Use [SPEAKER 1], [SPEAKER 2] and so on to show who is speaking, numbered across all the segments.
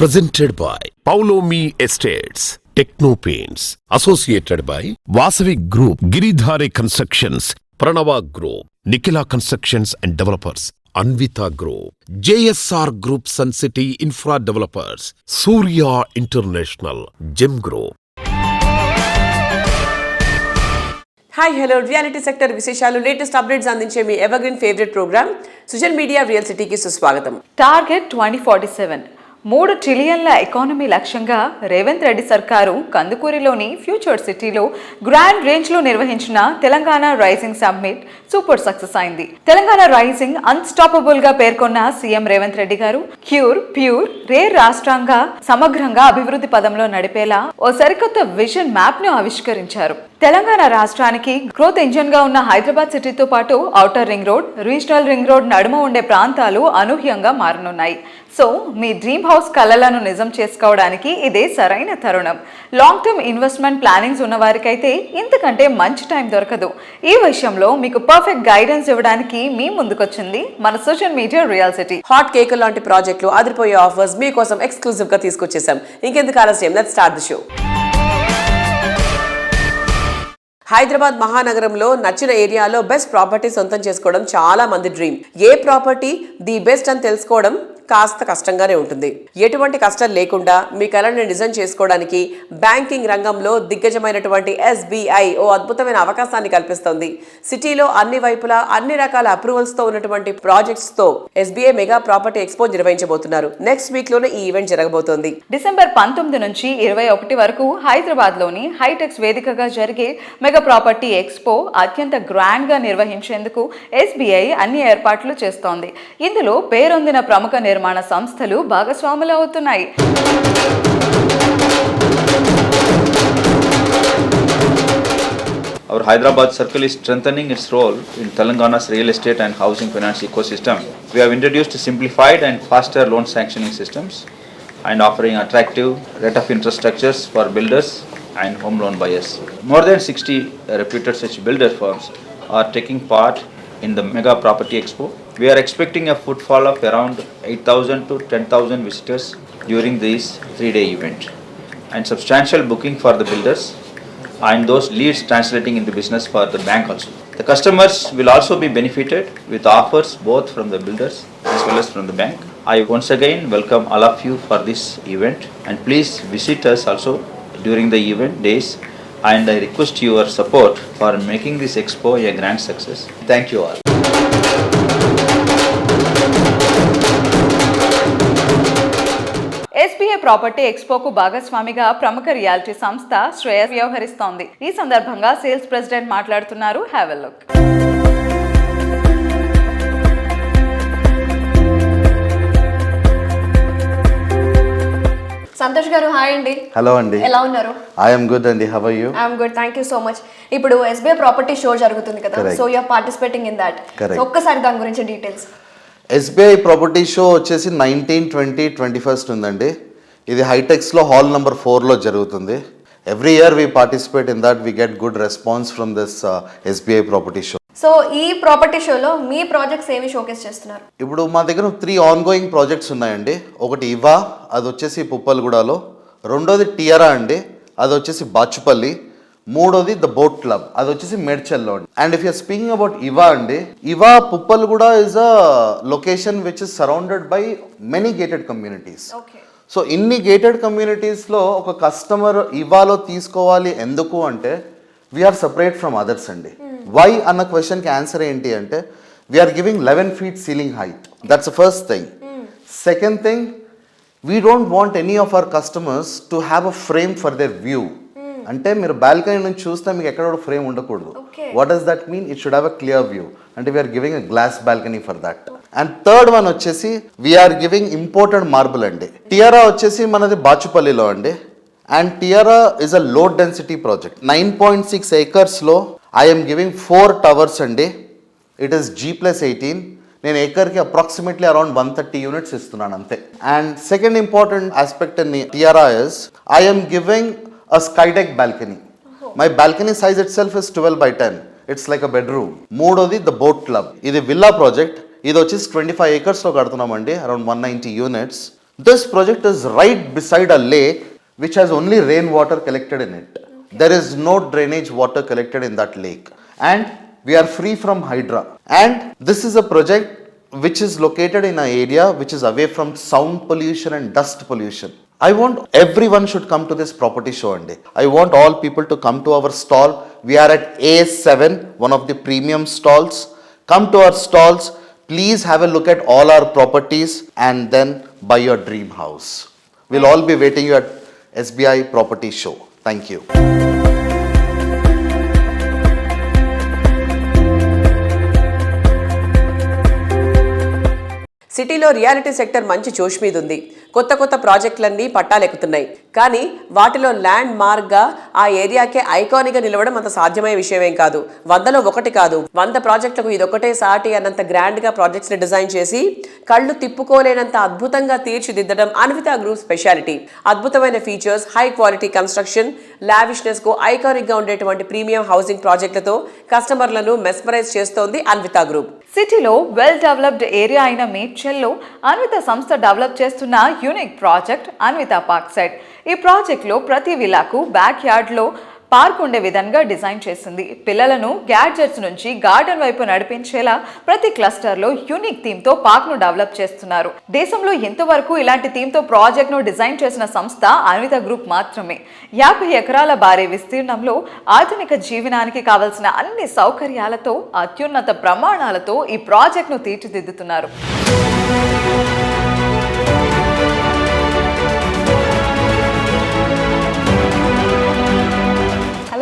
[SPEAKER 1] Presented by Paulomi Estates, Techno Paints, associated by Vasavi Group, Giridhare Constructions, Pranava Group, Nikhila Constructions and Developers, Anvita Group, JSR Group Sun City Infra Developers, Surya International, Gem Group.
[SPEAKER 2] Hi hello reality sector విశేషాలు latest updates అందించే మీ evergreen favourite programme social media real సిటీకి సుస్వాగతం.
[SPEAKER 3] Target 2047 3 ట్రిలియన్ల economy లక్ష్యంగా రేవంత్ రెడ్డి సర్కారు కందుకూరిలోని future సిటీలో grand రేంజ్లో నిర్వహించిన Telangana rising summit super success అయింది. తెలంగాణ రైజింగ్ అన్స్టాపబుల్ గా పేర్కొన్న సీఎం రేవంత్ రెడ్డి గారు ప్యూర్ రేర్ రాష్ట్రంగా సమగ్రంగా అభివృద్ధి పదంలో నడిపేలా ఓ సరికొత్త విజన్ మ్యాప్ ను ఆవిష్కరించారు. తెలంగాణ రాష్ట్రానికి గ్రోత్ ఇంజన్ గా ఉన్న హైదరాబాద్ సిటీతో పాటు outer ring road, regional ring road నడుమ ఉండే ప్రాంతాలు అనూహ్యంగా మారనున్నాయి. సో మీ డ్రీమ్ హౌస్ కలలను నిజం చేసుకోవడానికి ఇదే సరైన తరుణం. లాంగ్ టర్మ్ ఇన్వెస్ట్మెంట్ ప్లానింగ్స్ ఉన్న వారికైతే ఇంతకంటే మంచి టైం దొరకదు. ఈ విషయంలో మీకు పర్ఫెక్ట్ గైడెన్స్ ఇవ్వడానికి మీ ముందుకొచ్చింది మన social media real city.
[SPEAKER 2] Hot cake లాంటి ప్రాజెక్టులు, అదిరిపోయే ఆఫర్స్ మీకోసం ఎక్స్క్లూజివ్ గా తీసుకొచ్చేసాం. ఇంకెందుకు ఆలస్యం, let's start the show. Hyderabad మహానగరంలో నచ్చిన ఏరియాలో బెస్ట్ ప్రాపర్టీ సొంతం చేసుకోవడం చాలా మంది dream. A property the best అని తెలుసుకోవడం కాస్త కష్టంగానే ఉంటుంది. ఎటువంటి కష్టం లేకుండా మీ కలను నిజం చేసుకోవడానికి బ్యాంకింగ్ రంగంలో దిగ్గజమైనటువంటి SBI ఓ అద్భుతమైన అవకాశాన్ని కల్పిస్తోంది. సిటీలో అన్ని వైపులా అన్ని రకాల అప్రూవల్స్ తో ఉన్నటువంటి ప్రాజెక్ట్స్ తో SBI మెగా ప్రాపర్టీ ఎక్స్పో నిర్వహించబోతున్నారు. నెక్స్ట్ వీక్ లోనే ఈ ఈవెంట్ జరగబోతోంది.
[SPEAKER 3] డిసెంబర్ 19 నుంచి 21 వరకు హైదరాబాద్ లోని హైటెక్స్ వేదికగా జరిగే మెగా ప్రాపర్టీ ఎక్స్పో అత్యంత గ్రాండ్ గా నిర్వహించేందుకు SBI అన్ని ఏర్పాట్లు చేస్తోంది. ఇందులో పేరొందిన ప్రముఖ నిర్మాణ సంస్థలు భాగస్వాములు అవుతున్నాయి.
[SPEAKER 4] Our Hyderabad circle is strengthening its role in Telangana's real estate and housing finance ecosystem. We have introduced simplified and faster loan sanctioning systems and offering attractive rate of interest structures for builders and home loan buyers. More than 60 reputed such builder firms are taking part in the Mega Property Expo. We are expecting a footfall of around 8,000 to 10,000 visitors during this 3-day event, and substantial booking for the builders and those leads translating into business for the bank also. The customers will also be benefited with offers both from the builders as well as from the bank. I once again welcome all of you for this event, and please visit us also during the event days, and I request your support for making this expo a grand success. Thank you all.
[SPEAKER 3] SBI property ఎక్స్పోకు భాగస్వామిగా ప్రముఖ reality సంస్థ శ్రేయస్ వ్యవహరిస్తోంది. ఈ సందర్భంగా sales president మాట్లాడుతున్నారు. Have a look.
[SPEAKER 5] Santosh గారు, hi అండి.
[SPEAKER 6] హలో అండి,
[SPEAKER 5] ఎలా ఉన్నారు?
[SPEAKER 6] ఐఎమ్ గుడ్ అండి. How are you?
[SPEAKER 5] I'm good, thank you so much. ఇప్పుడు SBI ప్రాపర్టీ షో జరుగుతుంది కదా, so you are participating in that. ఒక్కసారి దాని గురించి డీటెయిల్స్.
[SPEAKER 6] SBI ప్రాపర్టీ షో వచ్చేసి 19, 20, 21 ఉందండి. ఇది హైటెక్స్లో హాల్ నెంబర్ 4లో జరుగుతుంది. Every year we participate in that. We get good response from this SBI ప్రాపర్టీ షో.
[SPEAKER 5] సో ఈ ప్రాపర్టీ షోలో మీ ప్రాజెక్ట్స్ ఏమి షోకేస్ చేస్తున్నారు?
[SPEAKER 6] ఇప్పుడు మా దగ్గర 3 ఆన్గోయింగ్ ప్రాజెక్ట్స్ ఉన్నాయండి. ఒకటి ఇవా, అది వచ్చేసి పుప్పలగూడలో. రెండోది టియరా అండి, అది వచ్చేసి బాచుపల్లి. మూడోది ద బోట్ క్లబ్, అది వచ్చేసి మేడ్చల్లో అండి. And if you're speaking about ఇవా అండి, ఇవా Puppalaguda is a location which is surrounded by many gated communities. So ఇన్ని గేటెడ్ కమ్యూనిటీస్లో ఒక కస్టమర్ ఇవాలో తీసుకోవాలి ఎందుకు అంటే వీఆర్ సపరేట్ ఫ్రమ్ అదర్స్ అండి. వై అన్న క్వశ్చన్కి ఆన్సర్ ఏంటి అంటే we're giving 11 feet ceiling height. That's the first thing. Second thing, we don't want any of our customers to have a frame for their view. అంటే మీరు balcony నుంచి చూస్తే మీకు ఎక్కడ కూడా ఫ్రేమ్ ఉండకూడదు. What does that mean? It should have a clear view. అంటే we're giving a glass balcony for that. And third one వచ్చేసి వీఆర్ గివింగ్ ఇంపోర్టెడ్ మార్బుల్ అండి. టియరా వచ్చేసి మనది బాచుపల్లిలో అండి. And టియరా is a low density project. 9.6 acres I'm giving 4 towers అండి. It is G+18. నేను ఏకర్కి approximately around 130 units ఇస్తున్నాను అంతే. And second important aspect in Tiara is I'm giving a sky deck balcony. My balcony size itself is 12/10. It's like a bedroom. మూడోది the boat club. ఇది villa project. ఇది వచ్చేసి 25 acres కడుతున్నామండి, around 190 units. This project is right beside a lake which has only rainwater collected in it. There is no drainage water collected in that lake. And we are free from hydra. And this is a project which is located in an area which is away from sound pollution and dust pollution. I want everyone should come to this property show and I want all people to come to our stall. We are at A7, one of the premium stalls. Come to our stalls. Please have a look at all our properties and then buy your dream house. We'll all be waiting you at SBI Property Show. Thank you.
[SPEAKER 2] సిటీలో reality sector మంచి జోష్ మీద ఉంది. కొత్త కొత్త ప్రాజెక్టులన్నీ పట్టాలెక్కుతున్నాయి. కానీ వాటిలో ల్యాండ్ మార్క్గా ఆ ఏరియాకే ఐకానిక్గా నిలవడం అంత సాధ్యమయ్యే విషయమేం కాదు. 100లో 1 కాదు, 100 ప్రాజెక్టులకు ఇదొకటే సాటి అన్నంత గ్రాండ్గా ప్రాజెక్ట్స్ని డిజైన్ చేసి కళ్ళు తిప్పుకోలేనంత అద్భుతంగా తీర్చిదిద్దడం అన్విత గ్రూప్ స్పెషాలిటీ. అద్భుతమైన ఫీచర్స్, హై క్వాలిటీ కన్స్ట్రక్షన్, లావిష్నెస్కు ఐకానిక్గా ఉండేటువంటి ప్రీమియం హౌసింగ్ ప్రాజెక్టులతో కస్టమర్లను మెస్మరైజ్ చేస్తోంది అన్విత గ్రూప్.
[SPEAKER 3] సిటీలో వెల్ డెవలప్డ్ ఏరియా అయిన మేడ్చల్లో అన్విత సంస్థ డెవలప్ చేస్తున్న unique project Anvita park side. ఈ ప్రాజెక్ట్లో ప్రతి విల్లాకు బ్యాక్ యార్డ్లో పార్క్ ఉండే విధంగా డిజైన్ చేసింది. పిల్లలను గ్యాడ్జెట్స్ నుంచి గార్డెన్ వైపు నడిపించేలా ప్రతి క్లస్టర్లో యూనిక్ థీమ్తో పార్క్ను డెవలప్ చేస్తున్నారు. దేశంలో ఇంతవరకు ఇలాంటి థీమ్తో ప్రాజెక్ట్ను డిజైన్ చేసిన సంస్థ అన్విత గ్రూప్ మాత్రమే. 50 ఎకరాల భారీ విస్తీర్ణంలో ఆధునిక జీవనానికి కావలసిన అన్ని సౌకర్యాలతో అత్యున్నత ప్రమాణాలతో ఈ ప్రాజెక్ట్ను తీర్చిదిద్దుతున్నారు.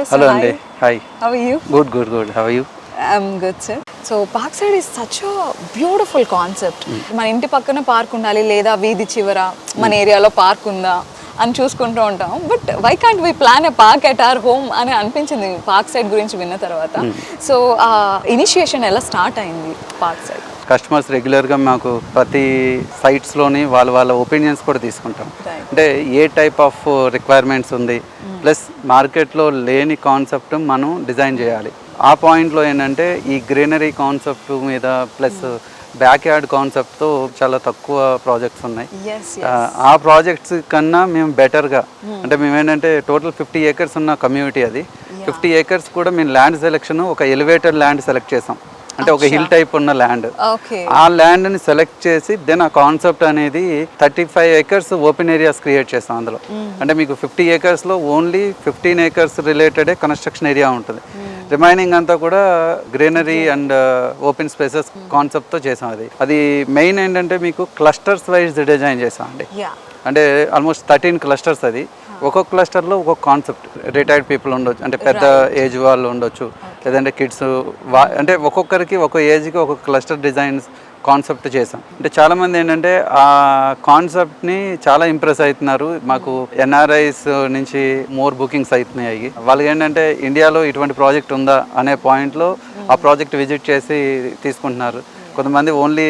[SPEAKER 7] Hello Andy. Hi.
[SPEAKER 3] How are you?
[SPEAKER 7] Good. How are you?
[SPEAKER 3] I'm good, sir. So Parkside is such a beautiful concept. మన ఇంటి పక్కన పార్క్ ఉండాలి లేదా వీధి చివర మన ఏరియాలో పార్క్ ఉందా అని చూసుకుంటూ ఉంటాం. But why can't we plan a park at our home అని అనిపించింది పార్క్ సైడ్ గురించి విన్న తర్వాత. సో ఆ ఇనిషియేషన్ ఎలా స్టార్ట్ అయింది పార్క్ సైడ్?
[SPEAKER 7] కస్టమర్స్ రెగ్యులర్గా మాకు ప్రతి సైట్స్లోని వాళ్ళ ఒపీనియన్స్ కూడా తీసుకుంటాం. అంటే ఏ టైప్ ఆఫ్ రిక్వైర్మెంట్స్ ఉంది, ప్లస్ మార్కెట్లో లేని కాన్సెప్ట్ మనం డిజైన్ చేయాలి. ఆ పాయింట్లో ఏంటంటే ఈ గ్రీనరీ కాన్సెప్ట్ మీద ప్లస్ బ్యాక్ యార్డ్ కాన్సెప్ట్తో చాలా తక్కువ ప్రాజెక్ట్స్ ఉన్నాయి. ఆ ప్రాజెక్ట్స్ కన్నా మేము బెటర్గా అంటే మేము ఏంటంటే టోటల్ 50 acres ఉన్న కమ్యూనిటీ అది. 50 acres కూడా మేము ల్యాండ్ సెలెక్షన్ ఒక ఎలివేటెడ్ ల్యాండ్ సెలెక్ట్ చేసాం. అంటే ఒక హిల్ టైప్ ఉన్న ల్యాండ్, ఆ ల్యాండ్ని సెలెక్ట్ చేసి దెన్ ఆ కాన్సెప్ట్ అనేది 35 acres ఓపెన్ ఏరియాస్ క్రియేట్ చేస్తాం అందులో. అంటే మీకు 50 acresలో ఓన్లీ 15 acres రిలేటెడే కన్స్ట్రక్షన్ ఏరియా ఉంటుంది. రిమైనింగ్ అంతా కూడా గ్రీనరీ అండ్ ఓపెన్ స్పేసెస్ కాన్సెప్ట్తో చేసాం. అది మెయిన్ ఏంటంటే మీకు క్లస్టర్స్ వైజ్ డిజైన్ చేసాం అండి. అంటే ఆల్మోస్ట్ 13 clusters అది. ఒక్కొక్క క్లస్టర్లో ఒక్కొక్క కాన్సెప్ట్. రిటైర్డ్ పీపుల్ ఉండొచ్చు, అంటే పెద్ద ఏజ్ వాళ్ళు ఉండొచ్చు, లేదంటే కిడ్స్, అంటే ఒక్కొక్కరికి ఒక్కొక్క ఏజ్కి ఒక్కొక్క క్లస్టర్ డిజైన్స్ కాన్సెప్ట్ చేసాం. అంటే చాలామంది ఏంటంటే ఆ కాన్సెప్ట్ని చాలా ఇంప్రెస్ అవుతున్నారు. మాకు ఎన్ఆర్ఐస్ నుంచి మోర్ బుకింగ్స్ అవుతున్నాయి. వాళ్ళకి ఏంటంటే ఇండియాలో ఇటువంటి ప్రాజెక్ట్ ఉందా అనే పాయింట్లో ఆ ప్రాజెక్ట్ విజిట్ చేసి తీసుకుంటున్నారు. కొంతమంది ఓన్లీ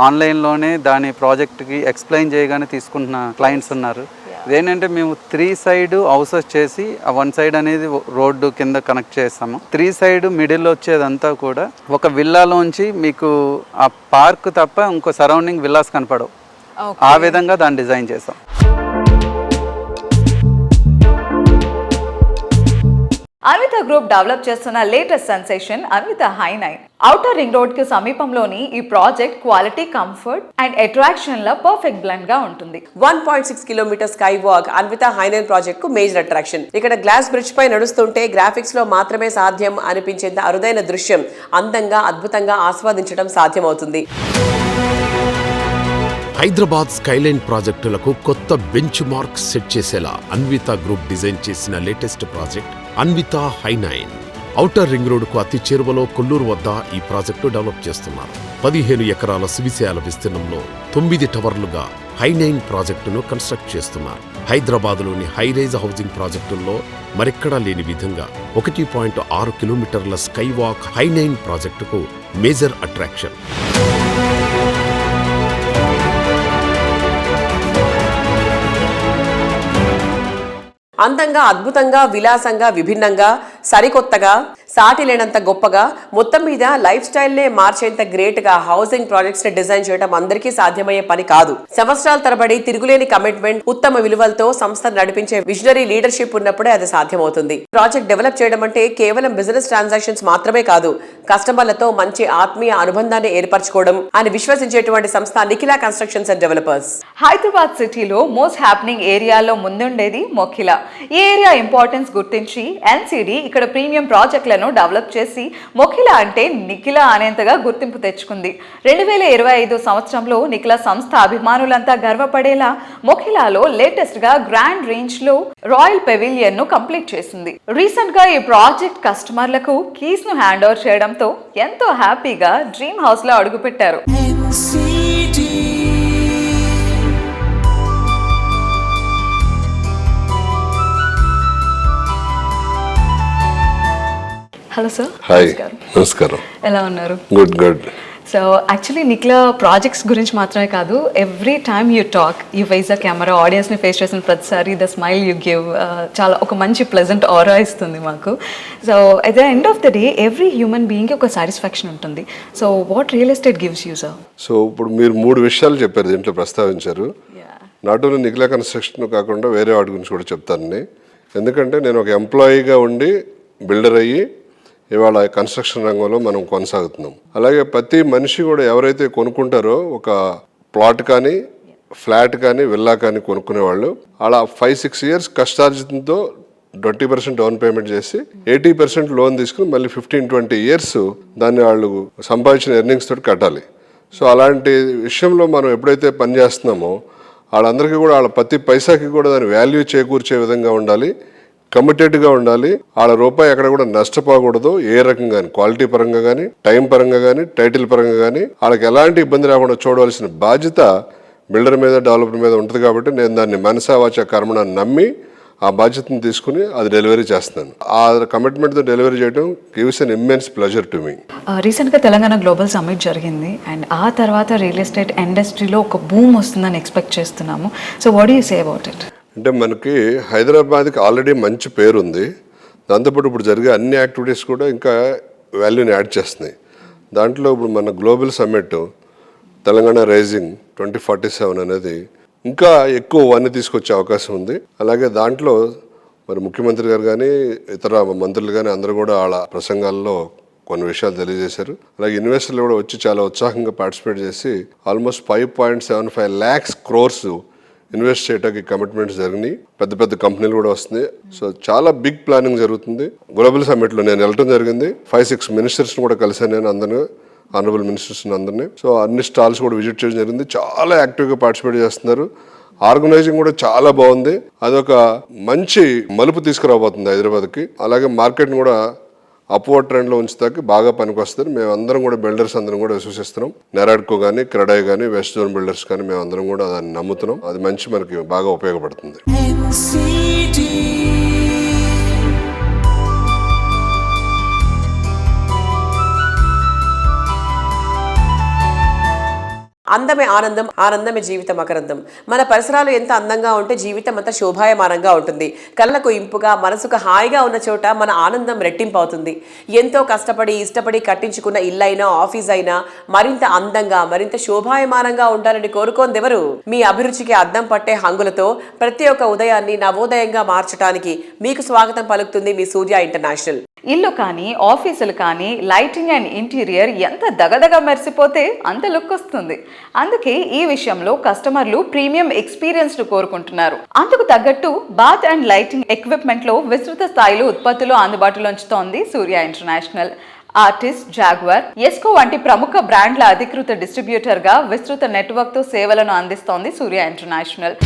[SPEAKER 7] ఆన్లైన్లోనే దాని ప్రాజెక్ట్కి ఎక్స్ప్లెయిన్ చేయగానే తీసుకుంటున్న క్లయింట్స్ ఉన్నారు. ఇదేంటంటే మేము 3 side హౌసెస్ చేసి ఆ 1 side అనేది రోడ్డు కింద కనెక్ట్ చేస్తాము. 3 side మిడిల్లో వచ్చేదంతా కూడా ఒక విల్లాలోంచి మీకు ఆ పార్క్ తప్ప ఇంకో సరౌండింగ్ విల్లాస్ కనపడవు. ఆ విధంగా దాన్ని డిజైన్ చేసాం.
[SPEAKER 3] అన్విత గ్రూప్ డెవలప్ చేస్తున్న లేటెస్ట్ సెన్సేషన్ అన్విత హై9. ఔటర్ రింగ్ రోడ్ కి సమీపంలోని ఈ ప్రాజెక్ట్ క్వాలిటీ, కంఫర్ట్ అండ్ అట్రాక్షన్ల పర్ఫెక్ట్ బ్లెండ్ గా ఉంటుంది.
[SPEAKER 2] 1.6 kilometer స్కై వాక్ అన్విత హై9 ప్రాజెక్ట్ కు మేజర్ అట్రాక్షన్. ఇక్కడ గ్లాస్ బ్రిడ్జ్ పై నడుస్తుంటే గ్రాఫిక్స్ లో మాత్రమే సాధ్యం అనిపించేంత అరుదైన దృశ్యం అందంగా, అద్భుతంగా ఆస్వాదించడం సాధ్యమవుతుంది.
[SPEAKER 1] హైదరాబాద్ స్కైలైన్ ప్రాజెక్టులకు కొత్త బెంచ్ మార్క్ సెట్ చేసేలా అన్విత గ్రూప్ డిజైన్ చేసిన లేటెస్ట్ ప్రాజెక్ట్ అన్విత హై9. ఔటర్ రింగ్ రోడ్డుకు అతి చేరువలో కొల్లూరు వద్ద ఈ ప్రాజెక్టు డెవలప్ చేస్తున్నారు. 15 ఎకరాల సువిశాల విస్తీర్ణంలో 9 టవర్లుగా హై9 ప్రాజెక్టును కన్స్ట్రక్ట్ చేస్తున్నారు. హైదరాబాద్లోని హైరైజ్ హౌసింగ్ ప్రాజెక్టుల్లో మరెక్కడా లేని విధంగా 1.6 కిలోమీటర్ల స్కై వాక్ హై9 ప్రాజెక్టుకు మేజర్ అట్రాక్షన్.
[SPEAKER 2] అందంగా, అద్భుతంగా, విలాసంగా, విభిన్నంగా, సరికొత్తగా సాటి లేనంత గొప్పగా మొత్తం మీద లైఫ్ స్టైల్ నే మార్చేంత గ్రేట్ గా హౌసింగ్ ప్రాజెక్ట్స్ ని డిజైన్ చేయడం అందరికీ సాధ్యమయ్యే పని కాదు. సంవత్సరాల తరబడి తిరుగులేని కమిట్మెంట్, ఉత్తమ విలువలతో సంస్థ నడిపించే విజనరీ లీడర్షిప్ ఉన్నప్పుడే అది సాధ్యమవుతుంది. ప్రాజెక్ట్ డెవలప్ చేయడం అంటే కేవలం బిజినెస్ ట్రాన్సాక్షన్స్ మాత్రమే కాదు, కస్టమర్లతో మంచి ఆత్మీయ అనుబంధాన్ని ఏర్పరచుకోవడం అని విశ్వసించేటువంటి సంస్థ Nikhila constructions and developers.
[SPEAKER 3] Hyderabad సిటీలో మోస్ట్ హ్యాపెనింగ్ ఏరియాలో ముందుండేది మొఖిలా. ఈ ఏరియా ఇంపార్టెన్స్ గుర్తించి ఎన్సిడి ఇక్కడ ప్రీమియం ప్రాజెక్టులను డెవలప్ చేసి మొఖిలా అంటే నిఖిలా అనేంతగా గుర్తింపు తెచ్చుకుంది. 2025 సంవత్సరంలో నిఖిలా సంస్థ అభిమానులంతా గర్వపడేలా మొఖిలాలో లేటెస్ట్ గా గ్రాండ్ రేంజ్ లో రాయల్ పెవిలియన్ ను కంప్లీట్ చేసింది. రీసెంట్ గా ఈ ప్రాజెక్ట్ కస్టమర్లకు కీస్ ను హ్యాండ్ ఓవర్ చేయడంతో ఎంతో హ్యాపీగా డ్రీమ్ హౌస్ లో అడుగుపెట్టారు. Hello sir.
[SPEAKER 8] హాయ్, నమస్కారం.
[SPEAKER 3] ఎలా ఉన్నారు?
[SPEAKER 8] Good good.
[SPEAKER 3] So actually Nikhila projects గురించి మాత్రమే కాదు, every time you talk, you face the camera, ఆడియన్స్ని ఫేస్ చేసిన ప్రతిసారి ద స్మైల్ యూ గివ్ చాలా ఒక మంచి ప్లెజెంట్ ఆరా ఇస్తుంది మాకు. So at the end of the day every human బీయింగ్కి ఒక సాటిస్ఫాక్షన్ ఉంటుంది. So what real estate gives you sir?
[SPEAKER 8] సో ఇప్పుడు మీరు 3 విషయాలు చెప్పారు, దీంట్లో ప్రస్తావించారు. నాట్ ఓన్లీ నిఖిలా కన్స్ట్రక్షన్ కాకుండా వేరే వాటి గురించి కూడా చెప్తాను. ఎందుకంటే నేను ఒక ఎంప్లాయీగా ఉండి బిల్డర్ అయ్యి ఇవాళ కన్స్ట్రక్షన్ రంగంలో మనం కొనసాగుతున్నాం. అలాగే ప్రతి మనిషి కూడా ఎవరైతే కొనుక్కుంటారో ఒక ప్లాట్ కానీ ఫ్లాట్ కానీ విల్లా కానీ కొనుక్కునే వాళ్ళు అలా 5-6 years కష్టార్జితంతో 20% డౌన్ పేమెంట్ చేసి 80% లోన్ తీసుకుని మళ్ళీ 15-20 years దాన్ని వాళ్ళు సంపాదించిన ఎర్నింగ్స్ తోటి కట్టాలి. సో అలాంటి విషయంలో మనం ఎప్పుడైతే పని చేస్తున్నామో వాళ్ళందరికీ కూడా వాళ్ళ ప్రతి పైసాకి కూడా దాని వాల్యూ చేకూర్చే విధంగా ఉండాలి, కమిటెడ్గా ఉండాలి. వాళ్ళ రూపాయి ఎక్కడ కూడా నష్టపోకూడదు. ఏ రకంగా కానీ, క్వాలిటీ పరంగా కానీ, టైం పరంగా కానీ, టైటిల్ పరంగా కానీ వాళ్ళకి ఎలాంటి ఇబ్బంది రాకుండా చూడవలసిన బాధ్యత బిల్డర్ మీద, డెవలపర్ మీద ఉంటుంది. కాబట్టి నేను దాన్ని మనసా వాచా కర్మణ నమ్మి ఆ బాధ్యతను తీసుకుని అది డెలివరీ చేస్తున్నాను. ఆ కమిట్మెంట్తో డెలివరీ చేయడం gives an immense pleasure to me.
[SPEAKER 3] రీసెంట్గా తెలంగాణ గ్లోబల్ సమ్మిట్ జరిగింది అండ్ ఆ తర్వాత రియల్ ఎస్టేట్ ఇండస్ట్రీలో ఒక బూమ్ వస్తుందని ఎక్స్పెక్ట్ చేస్తున్నాము. So what do you say about it?
[SPEAKER 8] అంటే మనకి హైదరాబాద్కి ఆల్రెడీ మంచి పేరు ఉంది. దాంతోపాటు ఇప్పుడు జరిగే అన్ని యాక్టివిటీస్ కూడా ఇంకా వాల్యూని యాడ్ చేస్తున్నాయి. దాంట్లో ఇప్పుడు మన గ్లోబల్ సమ్మిట్ తెలంగాణ రైజింగ్ 2047 అనేది ఇంకా ఎక్కువ వన్నీ తీసుకొచ్చే అవకాశం ఉంది. అలాగే దాంట్లో మరి ముఖ్యమంత్రి గారు కానీ ఇతర మంత్రులు కానీ అందరూ కూడా వాళ్ళ ప్రసంగాల్లో కొన్ని విషయాలు తెలియజేశారు. అలాగే ఇన్వెస్టర్లు కూడా వచ్చి చాలా ఉత్సాహంగా పార్టిసిపేట్ చేసి ఆల్మోస్ట్ 5.75 lakhs crores ఇన్వెస్ట్ చేయడానికి కమిట్మెంట్స్ జరిగినాయి. పెద్ద పెద్ద కంపెనీలు కూడా వస్తున్నాయి. సో చాలా బిగ్ ప్లానింగ్ జరుగుతుంది. గ్లోబల్ సమ్మిట్లో నేను వెళ్ళడం జరిగింది. 5-6 మినిస్టర్స్ని కూడా కలిసాను నేను, అందరినీ ఆనరబుల్ మినిస్టర్స్ని అందరినీ. సో అన్ని స్టాల్స్ కూడా విజిట్ చేయడం జరిగింది. చాలా యాక్టివ్గా పార్టిసిపేట్ చేస్తున్నారు. ఆర్గనైజింగ్ కూడా చాలా బాగుంది. అదొక మంచి మలుపు తీసుకురాబోతుంది హైదరాబాద్కి. అలాగే మార్కెట్ని కూడా అప్వర్డ్ ట్రెండ్లో ఉంచుతాకి బాగా పనికొస్తుంది. మేమందరం కూడా బిల్డర్స్ అందరం కూడా విశ్వసిస్తున్నాం. నెరాడ్కో కానీ, క్రెడాయ్ కానీ, వెస్ట్ జోన్ బిల్డర్స్ కానీ మేమందరం కూడా దాన్ని నమ్ముతున్నాం. అది మంచి మనకి బాగా ఉపయోగపడుతుంది.
[SPEAKER 2] అందమే ఆనందం, ఆనందమే జీవితం మకరందం. మన పరిసరాలు ఎంత అందంగా ఉంటే జీవితం అంత శోభాయమానంగా ఉంటుంది. కళ్ళకు ఇంపుగా, మనసుకు హాయిగా ఉన్న చోట మన ఆనందం రెట్టింపు అవుతుంది. ఎంతో కష్టపడి ఇష్టపడి కట్టించుకున్న ఇల్లైనా, ఆఫీస్ అయినా మరింత అందంగా, మరింత శోభాయమానంగా ఉండాలని కోరుకోందెవరు? మీ అభిరుచికి అద్దం పట్టే హంగులతో ప్రతి ఒక్క ఉదయాన్ని నవోదయంగా మార్చడానికి మీకు స్వాగతం పలుకుతుంది మీ సూర్య ఇంటర్నేషనల్.
[SPEAKER 3] ఇల్లు కానీ, ఆఫీసులు కానీ, లైటింగ్ అండ్ ఇంటీరియర్ ఎంత దగదగ మెరిసిపోతే అంత లుక్ వస్తుంది. అందుకే ఈ విషయంలో కస్టమర్లు ప్రీమియం ఎక్స్పీరియన్స్ ను కోరుకుంటున్నారు. అందుకు తగ్గట్టు బాత్ అండ్ లైటింగ్ ఎక్విప్మెంట్ లో విస్తృత స్థాయిలో ఉత్పత్తులు అందుబాటులో ఉంచుతోంది సూర్య ఇంటర్నేషనల్. ఆర్టిస్ట్, జాగ్వర్, ఎస్కో వంటి ప్రముఖ బ్రాండ్ల అధికృత డిస్ట్రిబ్యూటర్ గా విస్తృత నెట్వర్క్ తో సేవలను అందిస్తోంది సూర్య ఇంటర్నేషనల్.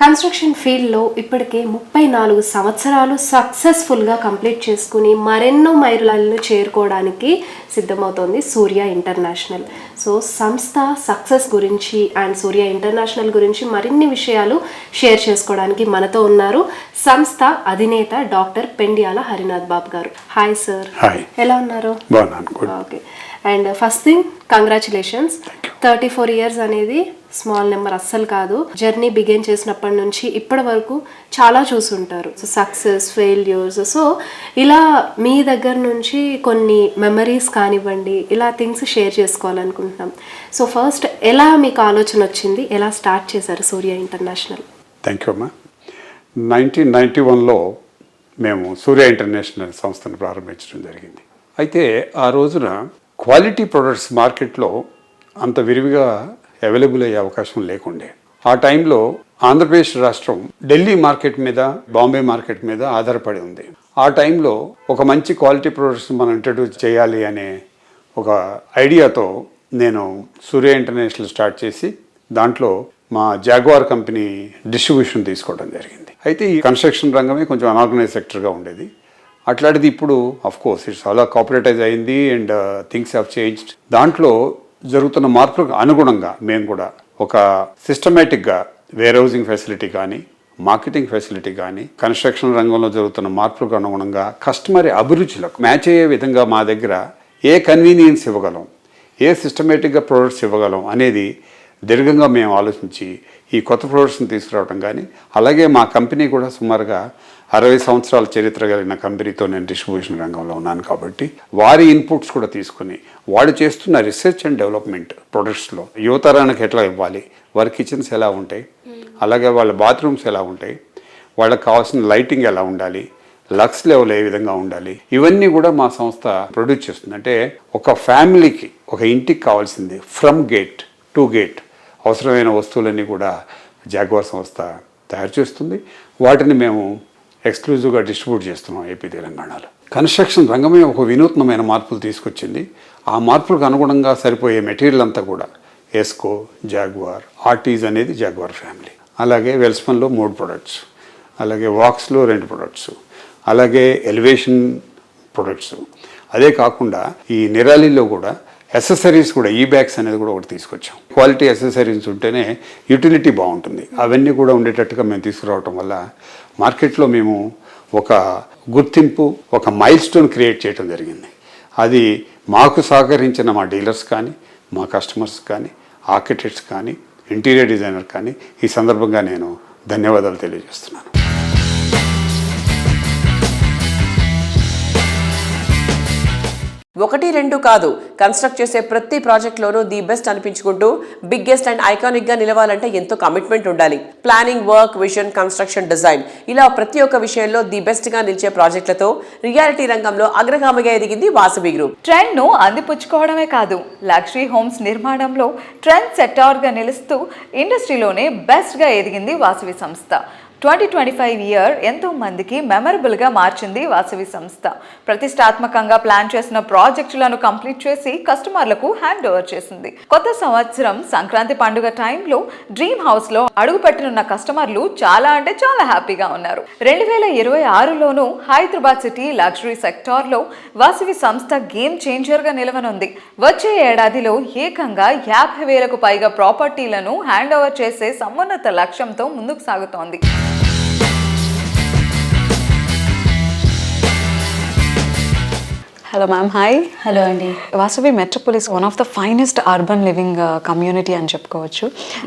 [SPEAKER 9] కన్స్ట్రక్షన్ ఫీల్డ్లో ఇప్పటికే 34 సంవత్సరాలు సక్సెస్ఫుల్గా కంప్లీట్ చేసుకుని మరెన్నో మైలురాళ్లను చేరుకోవడానికి సిద్ధమవుతోంది సూర్య ఇంటర్నేషనల్. సో సంస్థ సక్సెస్ గురించి అండ్ సూర్య ఇంటర్నేషనల్ గురించి మరిన్ని విషయాలు షేర్ చేసుకోవడానికి మనతో ఉన్నారు సంస్థ అధినేత డాక్టర్ పెండియాల హరినాథ్ బాబు గారు. Hi sir.
[SPEAKER 10] హాయ్.
[SPEAKER 9] ఎలా ఉన్నారు?
[SPEAKER 10] బాగున్నాను.
[SPEAKER 9] Okay. And first thing congratulations. 34 years అనేది స్మాల్ నెంబర్ అస్సలు కాదు. జర్నీ బిగిన్ చేసినప్పటి నుంచి ఇప్పటి వరకు చాలా చూసుంటారు. So success, failures. సో ఇలా మీ దగ్గర నుంచి కొన్ని మెమరీస్ కానివ్వండి, ఇలా థింగ్స్ షేర్ చేసుకోవాలనుకుంటున్నాం. సో ఫస్ట్ ఎలా మీకు ఆలోచన వచ్చింది, ఎలా స్టార్ట్ చేశారు సూర్య ఇంటర్నేషనల్?
[SPEAKER 10] థ్యాంక్ యూ అమ్మా. 1991లో మేము సూర్య ఇంటర్నేషనల్ సంస్థను ప్రారంభించడం జరిగింది. అయితే ఆ రోజున క్వాలిటీ ప్రొడక్ట్స్ మార్కెట్లో అంత విరివిగా అవైలబుల్ అయ్యే అవకాశం లేకుండే. ఆ టైంలో ఆంధ్రప్రదేశ్ రాష్ట్రం ఢిల్లీ మార్కెట్ మీద, బాంబే మార్కెట్ మీద ఆధారపడి ఉంది. ఆ టైంలో ఒక మంచి క్వాలిటీ ప్రొడక్ట్స్ మనం ఇంట్రడ్యూస్ చేయాలి అనే ఒక ఐడియాతో నేను సూర్య ఇంటర్నేషనల్ స్టార్ట్ చేసి దాంట్లో మా జాగ్వార్ కంపెనీ డిస్ట్రిబ్యూషన్ తీసుకోవడం జరిగింది. అయితే ఈ కన్స్ట్రక్షన్ రంగమే కొంచెం అనార్గనైజ్ సెక్టర్గా ఉండేది. అట్లాంటిది ఇప్పుడు కోర్స్ ఇట్స్ అలా కాపరేటైజ్ అయింది అండ్ థింగ్స్ హ్యావ్ చేంజ్డ్. దాంట్లో జరుగుతున్న మార్పులకు అనుగుణంగా మేము కూడా ఒక సిస్టమేటిక్గా వేర్ హౌసింగ్ ఫెసిలిటీ కానీ, మార్కెటింగ్ ఫెసిలిటీ కానీ, కన్స్ట్రక్షన్ రంగంలో జరుగుతున్న మార్పులకు అనుగుణంగా కస్టమర్ అభిరుచులకు మ్యాచ్ అయ్యే విధంగా మా దగ్గర ఏ కన్వీనియన్స్ ఇవ్వగలం, ఏ సిస్టమేటిక్గా ప్రొడక్ట్స్ ఇవ్వగలం అనేది దీర్ఘంగా మేము ఆలోచించి ఈ కొత్త ప్రొడక్ట్స్ని తీసుకురావడం కానీ, అలాగే మా కంపెనీ కూడా సుమారుగా 60 సంవత్సరాల చరిత్ర కలిగిన కంపెనీతో నేను డిస్ట్రిబ్యూషన్ రంగంలో ఉన్నాను కాబట్టి వారి ఇన్పుట్స్ కూడా తీసుకుని వాడు చేస్తున్న రీసెర్చ్ అండ్ డెవలప్మెంట్ ప్రొడక్ట్స్లో యువతరానికి ఎట్లా ఇవ్వాలి, వారి కిచెన్స్ ఎలా ఉంటాయి, అలాగే వాళ్ళ బాత్రూమ్స్ ఎలా ఉంటాయి, వాళ్ళకి కావాల్సిన లైటింగ్ ఎలా ఉండాలి, లక్స్ లెవెల్ ఏ విధంగా ఉండాలి, ఇవన్నీ కూడా మా సంస్థ ప్రొడ్యూస్ చేస్తుంది. అంటే ఒక ఫ్యామిలీకి, ఒక ఇంటికి కావాల్సింది ఫ్రమ్ గేట్ టు గేట్ అవసరమైన వస్తువులన్నీ కూడా జాగ్వార్ సంస్థ తయారు చేస్తుంది. వాటిని మేము ఎక్స్క్లూజివ్గా డిస్ట్రిబ్యూట్ చేస్తున్నాం ఏపీ తెలంగాణలో. కన్స్ట్రక్షన్ రంగమే ఒక వినూత్నమైన మార్పులు తీసుకొచ్చింది. ఆ మార్పులకు అనుగుణంగా సరిపోయే మెటీరియల్ అంతా కూడా ఎస్కో, జాగ్వార్, ఆర్టీజ్ అనేది జాగ్వార్ ఫ్యామిలీ, అలాగే వెల్స్పన్లో 3 ప్రొడక్ట్స్, అలాగే వాక్స్లో 2 ప్రొడక్ట్స్, అలాగే ఎలివేషన్ ప్రొడక్ట్స్. అదే కాకుండా ఈ నిరాలీలో కూడా యాక్సెసరీస్ కూడా ఈ బ్యాగ్స్ అనేది కూడా ఒకటి తీసుకొచ్చాం. క్వాలిటీ యాక్సెసరీస్ ఉంటేనే యూటిలిటీ బాగుంటుంది. అవన్నీ కూడా ఉండేటట్టుగా మేము తీసుకురావటం వల్ల మార్కెట్లో మేము ఒక గుర్తింపు, ఒక మైల్ స్టోన్ క్రియేట్ చేయడం జరిగింది. అది మాకు సహకరించిన మా డీలర్స్ కానీ, మా కస్టమర్స్ కానీ, ఆర్కిటెక్ట్స్ కానీ, ఇంటీరియర్ డిజైనర్ కానీ ఈ సందర్భంగా నేను ధన్యవాదాలు తెలియజేస్తున్నాను.
[SPEAKER 2] 1-2 కాదు, కన్స్ట్రక్ట్ చేసే ప్రతి ప్రాజెక్ట్లోనూ ది బెస్ట్ అనిపించుకుంటూ బిగ్గెస్ట్ అండ్ ఐకానిక్గా నిలవాలంటే ఎంతో కమిట్మెంట్ ఉండాలి. Planning, work, vision, construction, design ఇలా ప్రతి ఒక్క విషయంలో ది బెస్ట్గా నిలిచే ప్రాజెక్టులతో రియాలిటీ రంగంలో అగ్రగామిగా ఎదిగింది వాసవి గ్రూప్.
[SPEAKER 3] ట్రెండ్ను అందిపుచ్చుకోవడమే కాదు, లగ్జరీ హోమ్స్ నిర్మాణంలో ట్రెండ్ సెట్టార్గా నిలుస్తూ ఇండస్ట్రీలోనే బెస్ట్గా ఎదిగింది వాసవి సంస్థ. 2025 ఇయర్ ఎంతో మందికి మెమరబుల్గా మార్చింది వాసవి సంస్థ. ప్రతిష్టాత్మకంగా ప్లాన్ చేసిన ప్రాజెక్టులను కంప్లీట్ చేసి కస్టమర్లకు హ్యాండ్ ఓవర్ చేసింది. కొత్త సంవత్సరం సంక్రాంతి పండుగ టైంలో డ్రీమ్ హౌస్లో అడుగుపెట్టనున్న కస్టమర్లు చాలా అంటే చాలా హ్యాపీగా ఉన్నారు. 2026లోనూ హైదరాబాద్ సిటీ లగ్జరీ సెక్టార్లో వాసవి సంస్థ గేమ్ చేంజర్గా నిలవనుంది. వచ్చే ఏడాదిలో ఏకంగా 50,000కు పైగా ప్రాపర్టీలను హ్యాండ్ ఓవర్ చేసే సమున్నత లక్ష్యంతో ముందుకు సాగుతోంది.
[SPEAKER 11] Hello ma'am, hi.
[SPEAKER 12] Hello Andy.
[SPEAKER 11] Vasavi Metropolis one of the finest urban living community అని చెప్పుకోవచ్చు.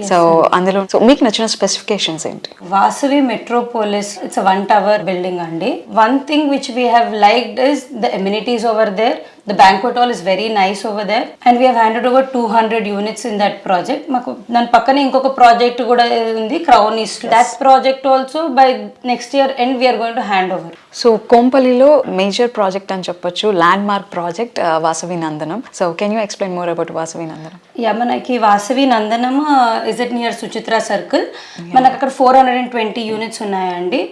[SPEAKER 11] సో అందులో మీకు నచ్చిన స్పెసిఫికేషన్స్ ఏంటి?
[SPEAKER 12] Vasavi Metropolis, it's a 1 tower building అండి. One thing which we have liked is the amenities over there. The banquet hall is very nice over there and we have handed over 200 units in that project. మాకు దాని పక్కనే ఇంకొక project కూడా ఉంది, crown east. That project also by next year end we are going to hand over.
[SPEAKER 11] సో కోంపల్లిలో major project అని చెప్పొచ్చు, land mark project Vasavi Nandanam. So can you explain more about Vasavi Nandanam?
[SPEAKER 12] Yeah, మనకి Vasavi Nandanam is it near Suchitra circle. మనకు అక్కడ 420 units ఉన్నాయండి.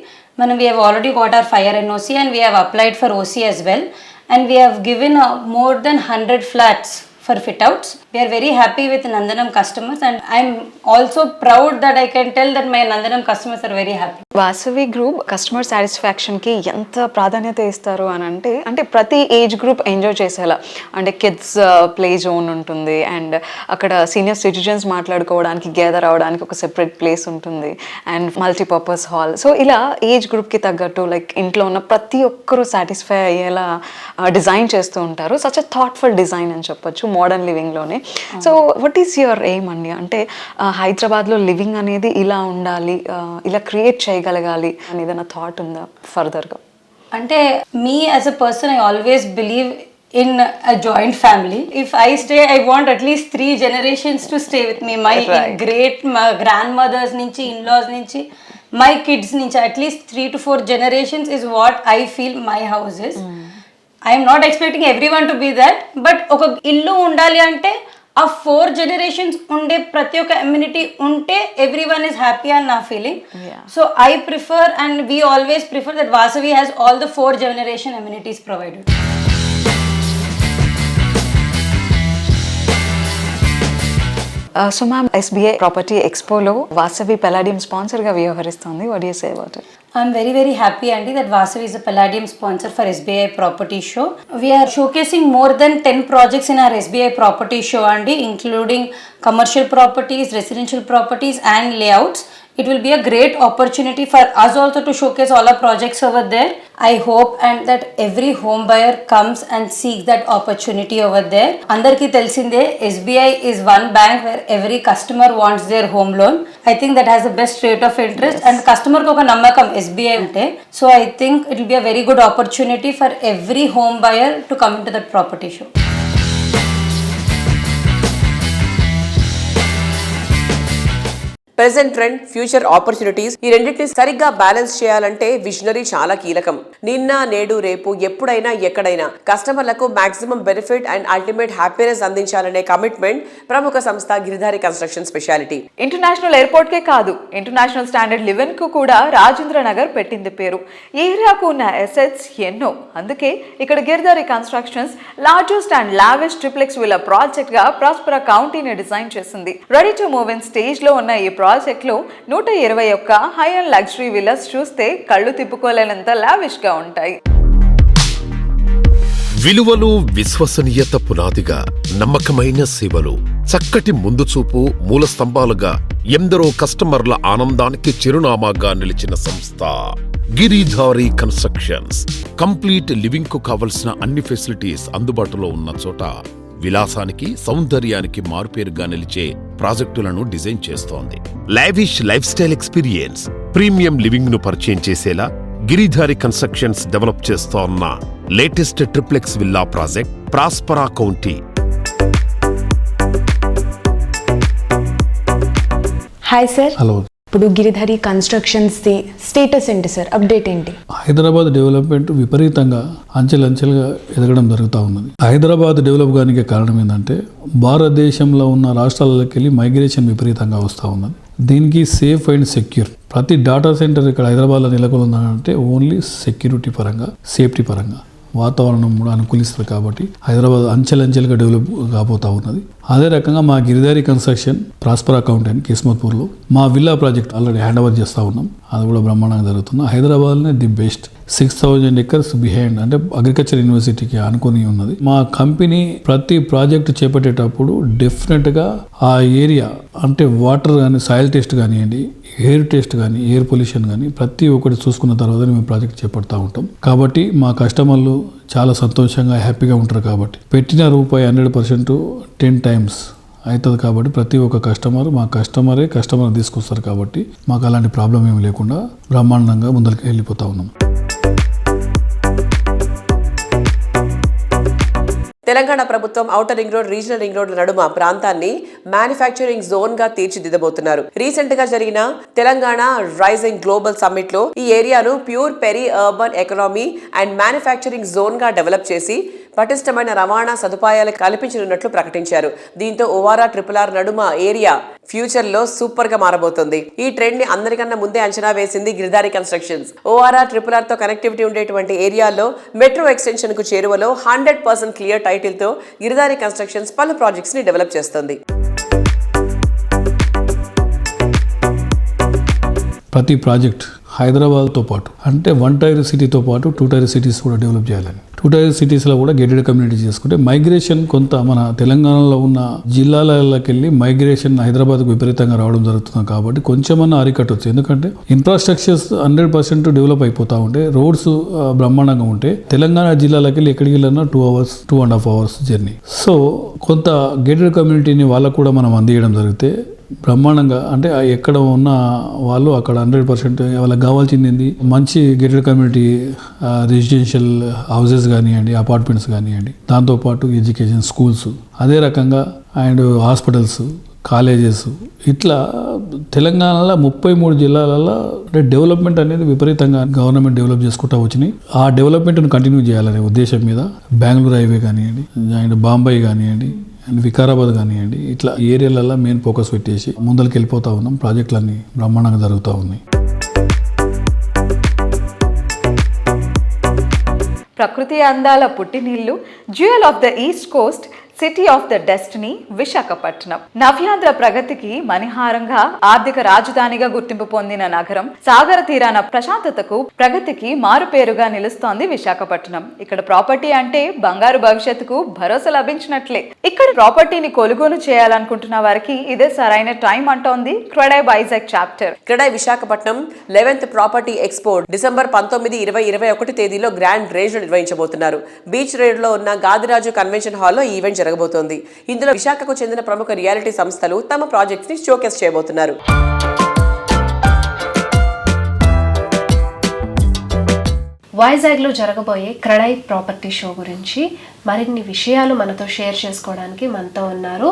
[SPEAKER 12] మనం we have already got our fire NOC and we have applied for OC as well. And we have given more than 100 flats for fit outs. We are very happy with Nandanam customers and I'm also proud that I can tell that my Nandanam customers are very happy.
[SPEAKER 11] Vasavi group customer సాటిస్ఫాక్షన్కి ఎంత ప్రాధాన్యత ఇస్తారు అని అంటే ప్రతి age group enjoy చేసేలా, అంటే kids play zone ఉంటుంది, అండ్ అక్కడ సీనియర్ సిటిజన్స్ మాట్లాడుకోవడానికి గ్యాదర్ అవ్వడానికి ఒక సెపరేట్ ప్లేస్ ఉంటుంది, అండ్ మల్టీపర్పస్ హాల్. సో ఇలా ఏజ్ గ్రూప్కి తగ్గట్టు లైక్ ఇంట్లో ఉన్న ప్రతి ఒక్కరూ సాటిస్ఫై అయ్యేలా డిజైన్ చేస్తూ ఉంటారు. సచ్ అ థాట్ఫుల్ డిజైన్ అని చెప్పొచ్చు మోడర్న్ లివింగ్లోనే. So what is your aim అండి? అంటే హైదరాబాద్లో లివింగ్ అనేది ఇలా ఉండాలి, ఇలా క్రియేట్ చేయగలగాలి అని ఏదైనా థాట్ ఉందా ఫర్దర్గా?
[SPEAKER 12] అంటే me as a person I always believe in a joint family. If I stay, I want at least 3 generations to stay with me. My great grandmothers nunchi, in-laws nunchi, my kids nunchi, at least 3 to 4 generations is what I feel my house is. I am not expecting everyone to be that, but oka illu undali ante ఆ 4 generations ఉండే ప్రతి ఒక్క amenity ఉంటే everyone is happy అని నా feeling. So I prefer and we always prefer that Vasavi has all the 4 generation amenities provided.
[SPEAKER 11] సో ma'am, SBI ప్రాపర్టీ ఎక్స్పోలో వాసవి పెలాడియం స్పాన్సర్గా వ్యవహరిస్తుంది. What do you say about it?
[SPEAKER 12] I'm very happy, Andy, that Vasavi is a Palladium sponsor for SBI Property Show. We are showcasing more than 10 projects in our SBI Property Show, Andy, including commercial properties, residential properties and layouts. It will be a great opportunity for us also to showcase all our projects over there. I hope and that every home buyer comes and seeks that opportunity over there. Andarki telsinde SBI is one bank where every customer wants their home loan. I think that has the best rate of interest, and customer ko oka nammakam SBI unte. So I think it will be a very good opportunity for every home buyer to come into that property show.
[SPEAKER 2] Present trend, future opportunities, ఈ రెండింటిని సరిగ్గా balance చేయాలంటే visionary చాలా కీలకం. నిన్న, నేడు, రేపు, ఎప్పుడైనా, ఎక్కడైనా కస్టమర్లకు maximum benefit and ultimate happiness అందించాలనే కమిట్మెంట్ ప్రముఖ సంస్థ గిరిధారి కన్స్ట్రక్షన్ స్పెషాలిటీ.
[SPEAKER 3] ఇంటర్నేషనల్ ఎయిర్పోర్ట్కే కాదు, ఇంటర్నేషనల్ స్టాండర్డ్ లివెన్ కు కూడా రాజేంద్ర నగర్ పెట్టింది పేరు. ఈ ఏరియాకు ఉన్న అసెట్స్ ఎన్నో, అందుకే ఇక్కడ Giridhari constructions largest and lavish triplex villa project గా ప్రాస్పరా కౌంటీని డిజైన్ చేసింది. Ready to move in stage లో ఉన్న ఈ ప్రాజెక్ట్ లో 121 హై అండ్ లగ్జరీ విల్లాస్ చూస్తే కళ్ళు తిప్పుకోలేనంత లావిష్ గా ఉంటాయి.
[SPEAKER 1] విలువలు, విశ్వసనీయత పునాదిగా, నమ్మకమైన సేవలు, చక్కటి ముందు చూపు మూల స్తంభాలుగా ఎందరో కస్టమర్ల ఆనందానికి చిరునామాగా నిలిచిన సంస్థ గిరిధారి కన్స్ట్రక్షన్స్. కంప్లీట్ లివింగ్ కు కావలసిన అన్ని ఫెసిలిటీస్ అందుబాటులో ఉన్న చోట విలాసానికి, సౌందర్యానికి మారుపేరుగా నిలిచే ప్రాజెక్టులను డిజైన్ చేస్తోంది. Lavish life style experience, premium living ను పరిచయం చేసేలా గిరిధారి కన్స్ట్రక్షన్స్ డెవలప్ చేస్తోన్న latest triplex villa project ప్రాస్పరా county.
[SPEAKER 13] Hi sir. Hello. ఇప్పుడు గిరిధారి కన్స్ట్రక్షన్స్ ది స్టేటస్ ఏంటి సార్? అప్డేట్ ఏంటి?
[SPEAKER 14] హైదరాబాద్ డెవలప్మెంట్ విపరీతంగా అంచెలంచెలుగా ఎదగడం జరుగుతూ ఉన్నది. హైదరాబాద్ డెవలప్ కానికి కారణం ఏంటంటే భారతదేశంలో ఉన్న రాష్ట్రాలకి వెళ్ళి మైగ్రేషన్ విపరీతంగా వస్తూ ఉన్నది. దీనికి సేఫ్ అండ్ సెక్యూర్ ప్రతి డేటా సెంటర్ ఇక్కడ హైదరాబాద్లో నెలకొందంటే ఓన్లీ సెక్యూరిటీ పరంగా, సేఫ్టీ పరంగా, వాతావరణం కూడా అనుకూలిస్తుంది. కాబట్టి హైదరాబాద్ అంచెలంచెలుగా డెవలప్ కాబోతూ ఉన్నది. అదే రకంగా మా గిరిధారి కన్స్ట్రక్షన్ ప్రాస్పరా కౌంటీ కిస్మత్పూర్లో మా villa project already hand over చేస్తూ ఉన్నాం. అది కూడా బ్రహ్మాండంగా జరుగుతుంది. హైదరాబాద్లోనే ది బెస్ట్ 6,000 acres బిహైండ్, అంటే అగ్రికల్చర్ యూనివర్సిటీకి అనుకుని ఉన్నది. మా కంపెనీ ప్రతి ప్రాజెక్ట్ చేపట్టేటప్పుడు డెఫినెట్గా ఆ ఏరియా అంటే వాటర్ కానీ, సాయిల్ టెస్ట్ కానివ్వండి, ఎయిర్ టెస్ట్ కానీ, ఎయిర్ పొల్యూషన్ కానీ ప్రతి ఒక్కటి చూసుకున్న తర్వాత మేము ప్రాజెక్ట్ చేపడతా ఉంటాం. కాబట్టి మా కస్టమర్లు చాలా సంతోషంగా, హ్యాపీగా ఉంటారు. కాబట్టి పెట్టిన రూపాయి 100% 10 times అవుతుంది. కాబట్టి ప్రతి ఒక్క కస్టమర్ మా కస్టమర్ తీసుకొస్తారు. కాబట్టి మాకు అలాంటి ప్రాబ్లం ఏమి లేకుండా బ్రహ్మాండంగా ముందరికి వెళ్ళిపోతా ఉన్నాం.
[SPEAKER 2] తెలంగాణ ప్రభుత్వం outer ring road, regional ring road నడుమ ప్రాంతాన్ని మ్యానుఫ్యాక్చరింగ్ జోన్ గా తీర్చిదిద్దబోతున్నారు. రీసెంట్ గా జరిగిన తెలంగాణ రైజింగ్ గ్లోబల్ సమ్మిట్ లో ఈ ఏరియాను pure peri urban economy and manufacturing zone గా డెవలప్ చేసి పటిష్టమైన రవాణా సదుపాయాలు కల్పించనున్నట్లు ప్రకటించారు. దీంతో ఓఆర్ఆర్ RRR నడుమ ఏరియా ఫ్యూచర్ లో సూపర్ గా మారబోతుంది. ఈ ట్రెండ్ ని అందరికన్నా ముందే అంచనా వేసింది గిరిధారి కన్స్ట్రక్షన్స్. ORR RRR తో కనెక్టివిటీ ఉండేటువంటి ఏరియాలో మెట్రో ఎక్స్టెన్షన్ కు చేరువలో 100% క్లియర్ టైటిల్ తో గిరిధారి కన్స్ట్రక్షన్స్ పలు ప్రాజెక్ట్స్ ని డెవలప్ చేస్తుంది.
[SPEAKER 14] ప్రతి ప్రాజెక్ట్ హైదరాబాద్తో పాటు అంటే 1 టైర్ సిటీతో పాటు 2 టైర్ సిటీస్ కూడా డెవలప్ చేయాలని, 2 టైర్ సిటీస్లో కూడా గేటెడ్ కమ్యూనిటీ చేసుకుంటే మైగ్రేషన్ కొంత మన తెలంగాణలో ఉన్న జిల్లాలకి వెళ్ళి మైగ్రేషన్ హైదరాబాద్కు విపరీతంగా రావడం జరుగుతుంది కాబట్టి కొంచెమన్నా అరికట్టవచ్చు. ఎందుకంటే ఇన్ఫ్రాస్ట్రక్చర్స్ 100% డెవలప్ అయిపోతూ ఉంటే, రోడ్స్ బ్రహ్మాండంగా ఉంటే తెలంగాణ జిల్లాలకి వెళ్ళి ఎక్కడికి వెళ్ళినా 2 hours 2.5 hours జర్నీ. సో కొంత గేటెడ్ కమ్యూనిటీని వాళ్ళకు కూడా మనం అందించడం జరిగితే బ్రహ్మాండంగా, అంటే ఎక్కడ ఉన్న వాళ్ళు అక్కడ 100% వాళ్ళకి కావాల్సింది మంచి గేటెడ్ కమ్యూనిటీ రెసిడెన్షియల్ హౌసెస్ కానివ్వండి, అపార్ట్మెంట్స్ కానివ్వండి, దాంతోపాటు ఎడ్యుకేషన్ స్కూల్స్, అదే రకంగా అండ్ హాస్పిటల్స్, కాలేజెస్, ఇట్లా తెలంగాణలో 33 జిల్లాలలో అంటే డెవలప్మెంట్ అనేది విపరీతంగా గవర్నమెంట్ డెవలప్ చేసుకుంటూ వచ్చినాయి. ఆ డెవలప్మెంట్ను కంటిన్యూ చేయాలనే ఉద్దేశం మీద బెంగళూరు హైవే కానివ్వండి, అండ్ బాంబే కానివ్వండి, అండ్ వికారాబాద్ కానివ్వండి, ఇట్లా ఏరియాలలో మెయిన్ ఫోకస్ పెట్టేసి ముందరికి వెళ్ళిపోతూ ఉన్నాం. ప్రాజెక్టులన్నీ బ్రహ్మాండంగా జరుగుతూ ఉన్నాయి.
[SPEAKER 3] ప్రకృతి అందాల పుట్టినిల్లు, jewel of the east coast, city of the destiny Visakhapatnam. నవ్యాంధ్ర ప్రగతికి మణిహారంగా, ఆర్థిక రాజధానిగా గుర్తింపు పొందిన నగరం, సాగర తీరాన ప్రశాంతతకు, ప్రగతికి మారుపేరుగా నిలుస్తోంది విశాఖపట్నం. ఇక్కడ ప్రాపర్టీ అంటే బంగారు భవిష్యత్తుకు భరోసా లభించినట్లే. ఇక్కడ ప్రాపర్టీని కొనుగోలు చేయాలనుకుంటున్న వారికి ఇదే సరైన టైం అంటోంది CREDAI Vizag chapter.
[SPEAKER 2] CREDAI Visakhapatnam 11th property expo December 19, 20, 21 తేదీలో గ్రాండ్ రేంజ్ నిర్వహించబోతున్నారు. బీచ్ రోడ్ లో ఉన్న గాదిరాజు కన్వెన్షన్ హాల్లో ఈ ఈవెంట్ జరగబోతోంది. ఇందులో విశాఖకు చెందిన ప్రముఖ రియాలిటీ సంస్థలు తమ ప్రాజెక్ట్స్ ని షోకేస్ చేయబోతున్నారు.
[SPEAKER 9] వైజాగ్లో జరగబోయే క్రెడై ప్రాపర్టీ షో గురించి మరిన్ని విషయాలు మనతో షేర్ చేసుకోవడానికి మనతో ఉన్నారు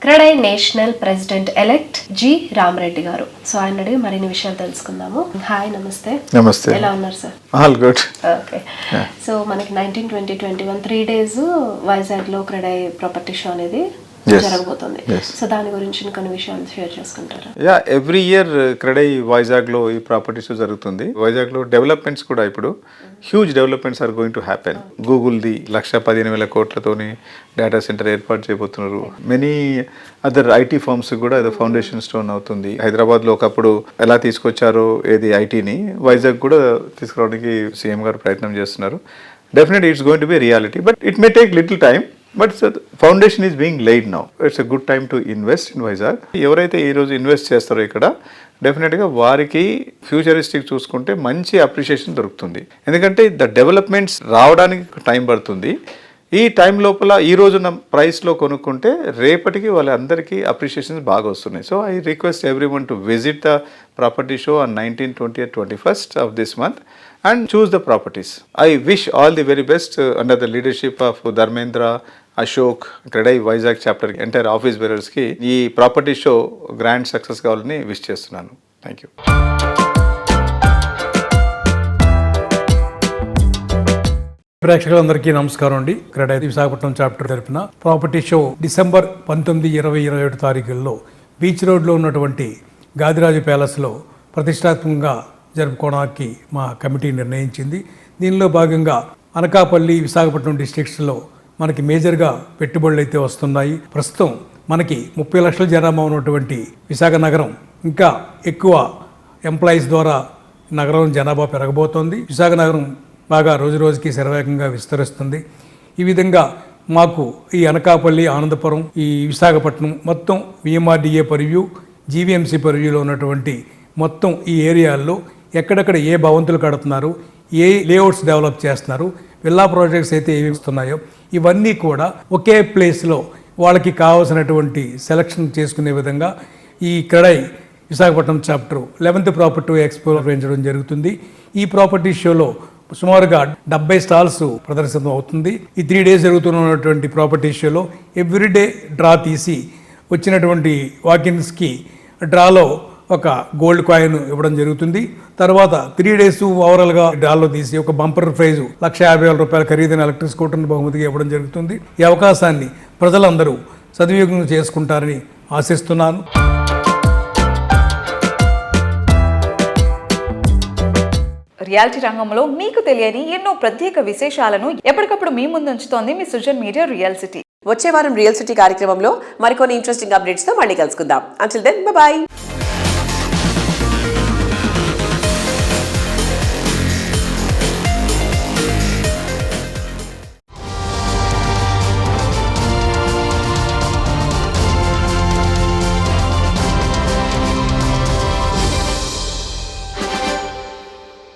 [SPEAKER 9] CREDAI national president elect G Rama Reddy గారు. సో ఆయన అడిగి మరిన్ని విషయాలు తెలుసుకుందాము. హాయ్, నమస్తే.
[SPEAKER 15] నమస్తే.
[SPEAKER 9] ఎలా ఉన్నారు sir?
[SPEAKER 15] All good.
[SPEAKER 9] Okay. So మనకి 19, 20, 21 3 days వైజాగ్లో క్రెడై ప్రాపర్టీ షో అనేది జరగబోతుంది. సో దాని గురించి కొన్ని విషయాలు షేర్ చేసుకుంటారా?
[SPEAKER 15] యా, ఎవ్రీ ఇయర్ క్రెడై వైజాగ్లో ఈ ప్రాపర్టీ షో జరుగుతుంది. వైజాగ్లో డెవలప్మెంట్స్ కూడా ఇప్పుడు huge developments are going to happen. గూగుల్ది 1,15,000 కోట్లతోని డేటా సెంటర్ ఏర్పాటు చేయబోతున్నారు. మెనీ అదర్ ఐటీ ఫర్మ్స్ కూడా ఏదో ఫౌండేషన్ స్టోన్ అవుతుంది. హైదరాబాద్లో ఒకప్పుడు ఎలా తీసుకొచ్చారో ఏది ఐటీని, వైజాగ్ కూడా తీసుకురావడానికి సీఎం గారు ప్రయత్నం చేస్తున్నారు. Definitely it's going to be reality, but it may take little time. But foundation is being laid now. It's a good time to invest in Vizag. ఎవరైతే ఈరోజు ఇన్వెస్ట్ చేస్తారో ఇక్కడ డెఫినెట్గా వారికి ఫ్యూచరిస్టిక్ చూసుకుంటే మంచి అప్రిషియేషన్ దొరుకుతుంది. ఎందుకంటే ద డెవలప్మెంట్స్ రావడానికి టైం పడుతుంది. ఈ టైం లోపల ఈ రోజున ప్రైస్లో కొనుక్కుంటే రేపటికి వాళ్ళందరికీ అప్రిషియేషన్స్ బాగా వస్తున్నాయి. So I request everyone to visit the property show on 19, 20, 21st of this month and choose the properties. I wish all the very best under the leadership of Dharmendra, Ashok, Credai Vizag chapter entire office bearers ki ee property show grand success kavalani wish chestunnanu. Thank you.
[SPEAKER 16] ప్రేక్షకులందరికీ నమస్కారం అండి. CREDAI Visakhapatnam chapter తరపున property show December 19, 20, 21 తారీఖుల్లో beach రోడ్లో ఉన్నటువంటి గాదిరాజు ప్యాలెస్లో ప్రతిష్టాత్మకంగా జరుపుకోవడానికి మా కమిటీ నిర్ణయించింది. దీనిలో భాగంగా అనకాపల్లి, విశాఖపట్నం డిస్ట్రిక్ట్స్లో మనకి మేజర్గా పెట్టుబడులు అయితే వస్తున్నాయి. ప్రస్తుతం మనకి 30 లక్షల జనాభా ఉన్నటువంటి విశాఖ నగరం ఇంకా ఎక్కువ ఎంప్లాయీస్ ద్వారా నగరం జనాభా పెరగబోతోంది. విశాఖ నగరం బాగా రోజు రోజుకి శరవేగంగా విస్తరిస్తుంది. ఈ విధంగా మాకు ఈ అనకాపల్లి, ఆనందపురం, ఈ విశాఖపట్నం మొత్తం విఎంఆర్డిఏ పరివ్యూ, జీవీఎంసీ పరివ్యూలో ఉన్నటువంటి మొత్తం ఈ ఏరియాల్లో ఎక్కడెక్కడ ఏ భవంతులు కడుతున్నారు, ఏ లేఅవుట్స్ డెవలప్ చేస్తున్నారు, విల్లా ప్రాజెక్ట్స్ అయితే ఏవి వస్తున్నాయో ఇవన్నీ కూడా ఒకే ప్లేస్లో వాళ్ళకి కావాల్సినటువంటి సెలక్షన్ చేసుకునే విధంగా ఈ CREDAI Visakhapatnam chapter 11th property expo నిర్వహించడం జరుగుతుంది. ఈ ప్రాపర్టీ షోలో సుమారుగా 70 స్టాల్స్ ప్రదర్శన అవుతుంది. ఈ 3 days జరుగుతున్నటువంటి ప్రాపర్టీ షోలో ఎవ్రీడే డ్రా తీసి వచ్చినటువంటి వాకిన్స్కి డ్రాలో ఒక గోల్డ్ కాయిన్ ఇవ్వడం జరుగుతుంది. తర్వాత 3 days ఓవరాల్గా డ్రాలో తీసి ఒక బంపర్ ప్రైజు ₹150,000 ఖరీదైన ఎలక్ట్రిక్ స్కూటర్ని బహుమతిగా ఇవ్వడం జరుగుతుంది. ఈ అవకాశాన్ని ప్రజలందరూ సద్వినియోగం చేసుకుంటారని ఆశిస్తున్నాను.
[SPEAKER 3] రియాలిటీ రంగంలో మీకు తెలియని ఎన్నో ప్రత్యేక విశేషాలను ఎప్పటికప్పుడు మీ ముందు ఉంచుతోంది మీ సుజన్ మీడియా రియల్ సిటీ.
[SPEAKER 2] వచ్చే వారం రియల్ సిటీ కార్యక్రమంలో మరికొన్ని ఇంట్రెస్టింగ్ అప్డేట్స్ తో మళ్ళీ కలుసుకుందాం. Until then bye by.